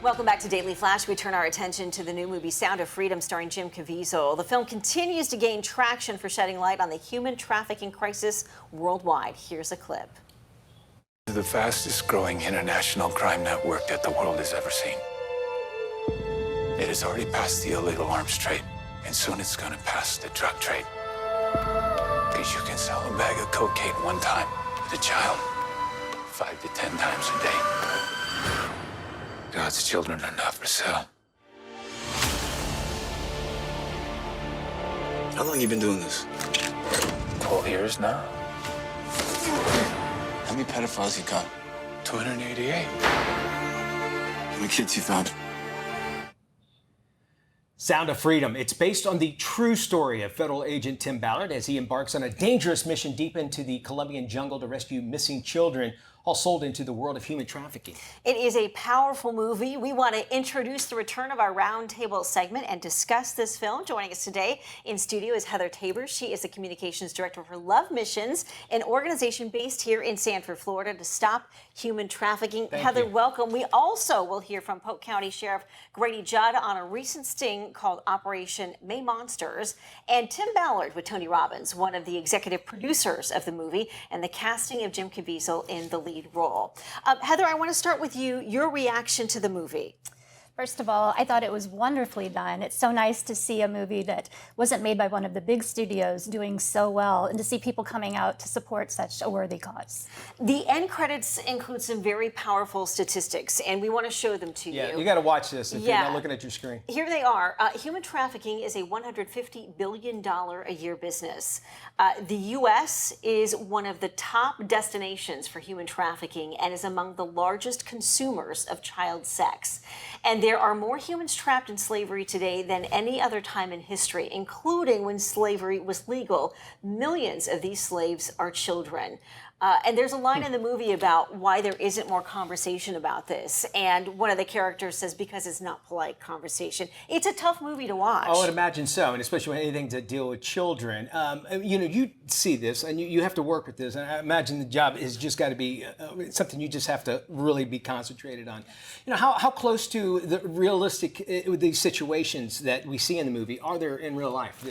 Welcome back to Daily Flash. We turn our attention to the new movie Sound of Freedom starring Jim Caviezel. The film continues to gain traction for shedding light on the human trafficking crisis worldwide. Here's a clip. The fastest growing international crime network that the world has ever seen. It has already passed the illegal arms trade, and soon it's going to pass the drug trade. Because you can sell a bag of cocaine one time with a child 5 to 10 times a day. God's children are not for sale. How long you been doing this? 12 years now. How many pedophiles you got? 288. How many kids you found? Sound of Freedom. It's based on the true story of federal agent Tim Ballard as he embarks on a dangerous mission deep into the Colombian jungle to rescue missing children, all sold into the world of human trafficking. It is a powerful movie. We want to introduce the return of our Roundtable segment and discuss this film. Joining us today in studio is Heather Tabor. She is the communications director for Love Missions, an organization based here in Sanford, Florida, to stop human trafficking. Heather, welcome. We also will hear from Polk County Sheriff Grady Judd on a recent sting called Operation May Monsters, and Tim Ballard with Tony Robbins, one of the executive producers of the movie, and the casting of Jim Caviezel in the lead role. Heather, I want to start with you, your reaction to the movie. First of all, I thought it was wonderfully done. It's so nice to see a movie that wasn't made by one of the big studios doing so well, and to see people coming out to support such a worthy cause. The end credits include some very powerful statistics, and we want to show them to you. Yeah, you got to watch this if you're not looking at your screen. Here they are. Human trafficking is a $150 billion a year business. The U.S. is one of the top destinations for human trafficking and is among the largest consumers of child sex. And there are more humans trapped in slavery today than any other time in history, including when slavery was legal. Millions of these slaves are children. And there's a line in the movie about why there isn't more conversation about this. And one of the characters says, because it's not polite conversation. It's a tough movie to watch. I would imagine so, and especially when anything to deal with children. You see this, and you have to work with this. And I imagine the job has just got to be something you just have to really be concentrated on. How close to the realistic these situations that we see in the movie are there in real life?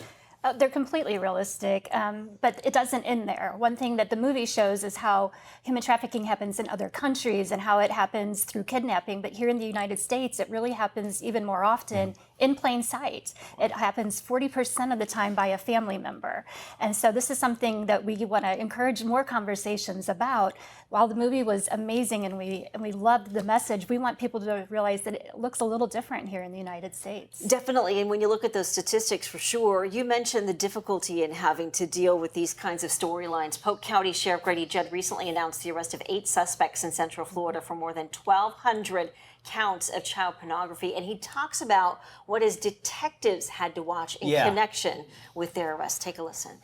They're completely realistic, but it doesn't end there. One thing that the movie shows is how human trafficking happens in other countries and how it happens through kidnapping. But here in the United States, it really happens even more often in plain sight. It happens 40% of the time by a family member. And so this is something that we want to encourage more conversations about. While the movie was amazing and we loved the message, we want people to realize that it looks a little different here in the United States. Definitely, and when you look at those statistics, for sure, you mentioned the difficulty in having to deal with these kinds of storylines. Polk County Sheriff Grady Judd recently announced the arrest of 8 suspects in Central Florida for more than 1,200 counts of child pornography, and he talks about what his detectives had to watch in connection with their arrest. Take a listen.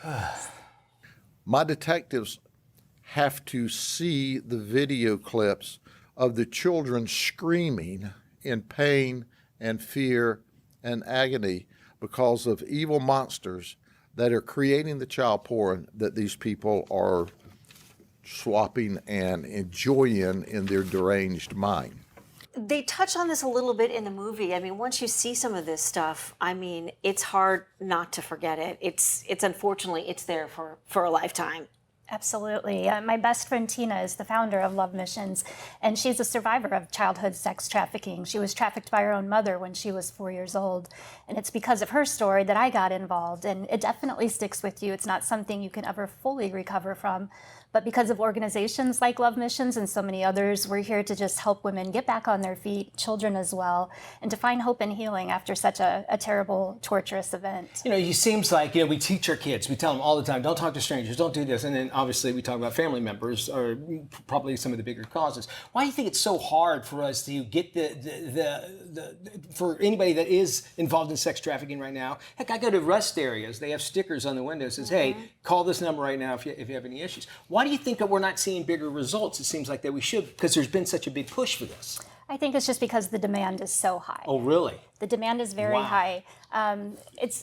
My detectives have to see the video clips of the children screaming in pain and fear and agony because of evil monsters that are creating the child porn that these people are swapping and enjoying in their deranged mind. They touch on this a little bit in the movie. I mean, once you see some of this stuff, I mean, it's hard not to forget it. It's unfortunately, it's there for a lifetime. Absolutely. My best friend Tina is the founder of Love Missions, and she's a survivor of childhood sex trafficking. She was trafficked by her own mother when she was 4 years old, and it's because of her story that I got involved, and it definitely sticks with you. It's not something you can ever fully recover from, but because of organizations like Love Missions and so many others, we're here to just help women get back on their feet, children as well, and to find hope and healing after such a terrible, torturous event. It seems like, we teach our kids, we tell them all the time, don't talk to strangers, don't do this, and then obviously we talk about family members or probably some of the bigger causes. Why do you think it's so hard for us to get for anybody that is involved in sex trafficking right now? Heck, I go to rest areas, they have stickers on the window that says, hey, call this number right now if you have any issues. Why do you think that we're not seeing bigger results? It seems like that we should, because there's been such a big push for this. I think it's just because the demand is so high. Oh, really? The demand is very Wow. high.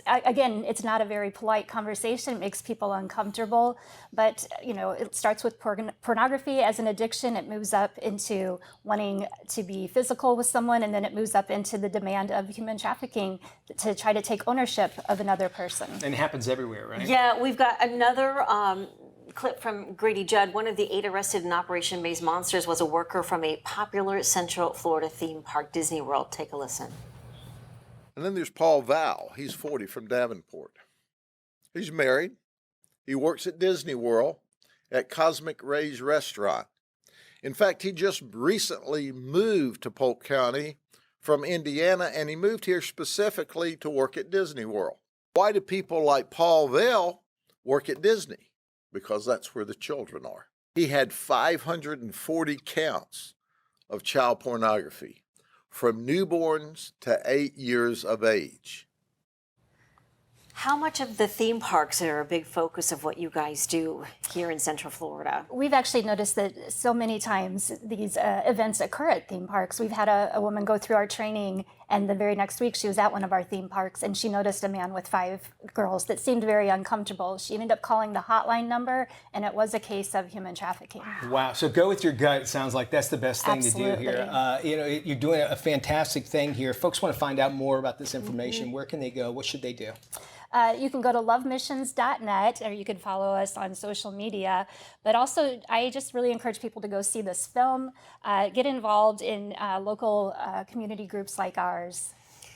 Again, it's not a very polite conversation. It makes people uncomfortable. But it starts with pornography as an addiction. It moves up into wanting to be physical with someone, and then it moves up into the demand of human trafficking to try to take ownership of another person. And it happens everywhere, right? Yeah, we've got another clip from Grady Judd. One of the 8 arrested in Operation Maze Monsters was a worker from a popular Central Florida theme park, Disney World. Take a listen. And then there's Paul Val. He's 40 from Davenport. He's married. He works at Disney World at Cosmic Ray's restaurant. In fact, he just recently moved to Polk County from Indiana, and he moved here specifically to work at Disney World. Why do people like Paul Val work at Disney? Because that's where the children are. He had 540 counts of child pornography, from newborns to 8 years of age. How much of the theme parks are a big focus of what you guys do here in Central Florida? We've actually noticed that so many times these events occur at theme parks. We've had a woman go through our training, and the very next week she was at one of our theme parks, and she noticed a man with 5 girls that seemed very uncomfortable. She ended up calling the hotline number, and it was a case of human trafficking. Wow. So go with your gut. It sounds like that's the best thing Absolutely. to do here. You're doing a fantastic thing here. Folks want to find out more about this information. Where can they go? What should they do? You can go to lovemissions.net, or you can follow us on social media. But also, I just really encourage people to go see this film, get involved in local community groups like ours.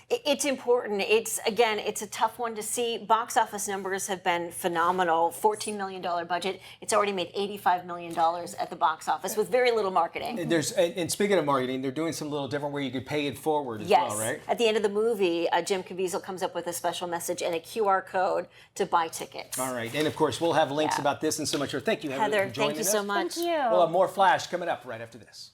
It's important. It's a tough one to see. Box office numbers have been phenomenal. $14 million budget. It's already made $85 million at the box office with very little marketing. And speaking of marketing, they're doing some little different where you could pay it forward as Yes. well, right? At the end of the movie, Jim Caviezel comes up with a special message and a QR code to buy tickets. All right. And of course, we'll have links about this and so much more. Thank you, Heather, Heather, for joining thank you us. so much. Thank you. We'll have more Flash coming up right after this.